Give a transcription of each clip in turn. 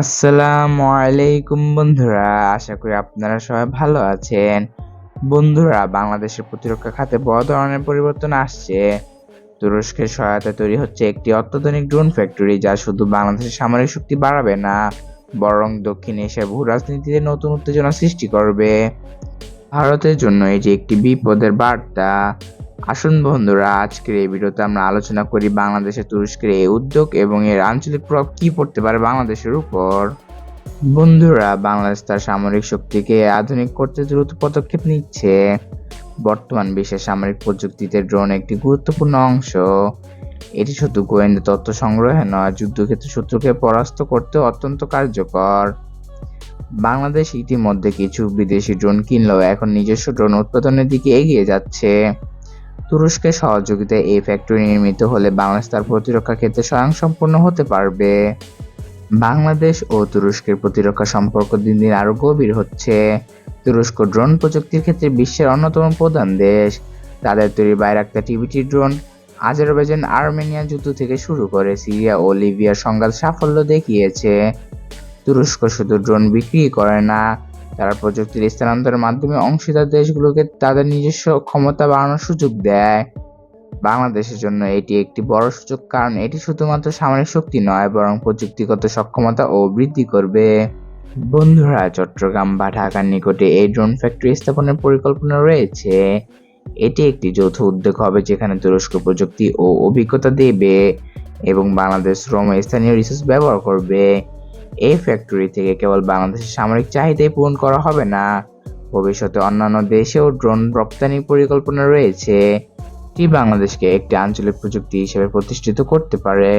আসসালামু আলাইকুম বন্ধুরা, আশা করি আপনারা সবাই ভালো আছেন। বন্ধুরা, বাংলাদেশের প্রতিরক্ষা খাতে বড় ধরনের পরিবর্তন আসছে। তুরস্কের সহায়তায় তৈরি হচ্ছে একটি অত্যাধুনিক ড্রোন ফ্যাক্টরি, যা শুধু বাংলাদেশের সামরিক শক্তি বাড়াবে না, বরং দক্ষিণ এশিয়ার ভূ রাজনীতিতে নতুন উত্তেজনা সৃষ্টি করবে। ভারতের জন্য এটি একটি বিপদের বার্তা। আসুন বন্ধুরা, আজকের এই ভিডিওতে আমরা আলোচনা করি বাংলাদেশের তুরস্কের এই উদ্যোগ এবং এর আঞ্চলিক প্রভাব কি পড়তে পারে বাংলাদেশের উপর। বন্ধুরা, বাংলাদেশ তার সামরিক শক্তিকে আধুনিক করতে দ্রুত পদক্ষেপ নিচ্ছে। বর্তমান বিশ্বের সামরিক প্রযুক্তিতে ড্রোন একটি গুরুত্বপূর্ণ অংশ। এটি শুধু গোয়েন্দা তথ্য সংগ্রহে নয়, যুদ্ধক্ষেত্রে শত্রুকে পরাস্ত করতে অত্যন্ত কার্যকর। বাংলাদেশ ইতিমধ্যে কিছু বিদেশি ড্রোন কিনলেও এখন নিজস্ব ড্রোন উৎপাদনের দিকে এগিয়ে যাচ্ছে। তুরস্কের সহযোগিতায় এই ফ্যাক্টরি নির্মিত হলে বাংলাদেশ তার প্রতিরক্ষা ক্ষেত্রে স্বয়ংসম্পূর্ণ হতে পারবে। বাংলাদেশ ও তুরস্কের প্রতিরক্ষা সম্পর্ক দিন দিন আরো গভীর হচ্ছে। তুরস্ক ড্রোন প্রযুক্তির ক্ষেত্রে বিশ্বের অন্যতম প্রধান দেশ। তাদের তৈরি Bayraktar TBT drone Azerbaijan Armenia যুদ্ধ থেকে শুরু করে সিরিয়া ও লিবিয়ার সংঘাত সাফল্য দেখিয়েছে। তুরস্ক শুধু ড্রোন বিক্রি করে না, তারা প্রযুক্তির স্থানান্তরের মাধ্যমে অংশীদার দেশগুলোকে তাদের নিজস্ব ক্ষমতা বাড়ানোর সুযোগ দেয়। বাংলাদেশের জন্য এটি একটি বড় সুযোগ, কারণ এটি শুধুমাত্র সামরিক শক্তি নয়, বরং প্রযুক্তিগত সক্ষমতা ও বৃদ্ধি করবে। বন্ধুরা, চট্টগ্রাম বা ঢাকার নিকটে এই ড্রোন ফ্যাক্টরি স্থাপনের পরিকল্পনা রয়েছে। এটি একটি যৌথ উদ্যোগ হবে, যেখানে তুরস্ক প্রযুক্তি ও অভিজ্ঞতা দেবে এবং বাংলাদেশ শ্রম ও স্থানীয় রিসোর্স ব্যবহার করবে। এই ফ্যাক্টরি থেকে কেবল বাংলাদেশের সামরিক চাহিদাই পূরণ করা হবে না, ভবিষ্যতে অন্যান্য দেশেও ড্রোন রপ্তানির পরিকল্পনা রয়েছে। এটি বাংলাদেশকে একটি আঞ্চলিক প্রযুক্তি হিসেবে প্রতিষ্ঠিত করতে পারে।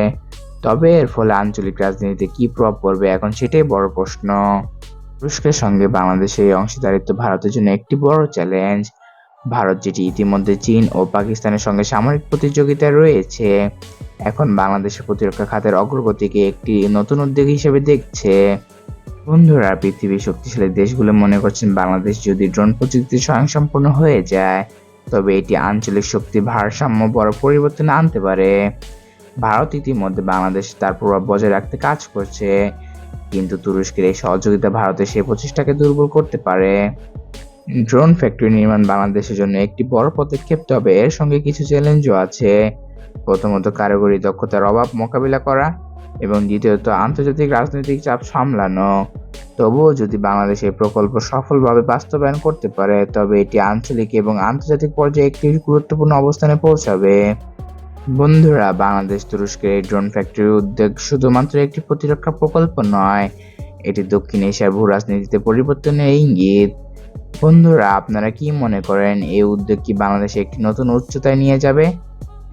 তবে এর ফলে আঞ্চলিক রাজনীতিতে কি প্রভাব পড়বে, এখন সেটাই বড় প্রশ্ন। তুরস্কের সঙ্গে বাংলাদেশের এই অংশীদারিত্ব ভারতের জন্য একটি বড় চ্যালেঞ্জ। ভারত, যেটি ইতিমধ্যে চীন ও পাকিস্তানের সঙ্গে সামরিক প্রতিযোগিতায় রয়েছে, এখন বাংলাদেশের প্রতিরক্ষা খাতের অগ্রগতিকে একটি নতুন উদ্যোগ হিসেবে দেখছে। বন্ধুরা, পৃথিবীর শক্তিশালী দেশগুলো মনে করছেন বাংলাদেশ যদি ড্রোন প্রযুক্তি স্বয়ংসম্পূর্ণ হয়ে যায়, তবে এটি আঞ্চলিক শক্তির ভারসাম্য বড় পরিবর্তন আনতে পারে। ভারত ইতিমধ্যে বাংলাদেশে তার প্রভাব বজায় রাখতে কাজ করছে, কিন্তু তুরস্কের এই সহযোগিতা ভারতের সেই প্রচেষ্টাকে দুর্বল করতে পারে। ড্রোন ফ্যাক্টরি নির্মাণ বাংলাদেশের জন্য একটি বড় পদক্ষেপ, তবে এর সঙ্গে কিছু চ্যালেঞ্জও আছে। প্রথমত, কারিগরি দক্ষতার অভাব মোকাবিলা করা এবং দ্বিতীয়ত আন্তর্জাতিক রাজনৈতিক চাপ সামলানো। তবুও যদি বাংলাদেশ এই প্রকল্প সফলভাবে বাস্তবায়ন করতে পারে, তবে এটি আঞ্চলিক এবং আন্তর্জাতিক পর্যায়ে একটি গুরুত্বপূর্ণ অবস্থানে পৌঁছাবে। বন্ধুরা, বাংলাদেশ তুরস্কের এই ড্রোন ফ্যাক্টরি উদ্যোগ শুধুমাত্র একটি প্রতিরক্ষা প্রকল্প নয়, এটি দক্ষিণ এশিয়ার ভূ রাজনীতিতে পরিবর্তনের ইঙ্গিত। বন্ধুরা, আপনারা কি মনে করেন, এই উদ্যোগ কি বাংলাদেশে একটি নতুন উচ্চতায় নিয়ে যাবে,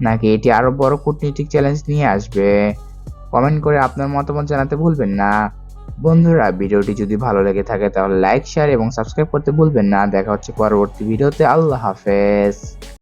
নাকি এটি আরো বড় কূটনৈতিক চ্যালেঞ্জ নিয়ে আসবে? কমেন্ট করে আপনার মতামত জানাতে ভুলবেন না। বন্ধুরা, ভিডিওটি যদি ভালো লেগে থাকে তাহলে লাইক, শেয়ার এবং সাবস্ক্রাইব করতে ভুলবেন না। দেখা হচ্ছে পরবর্তী ভিডিওতে। আল্লাহ হাফেজ।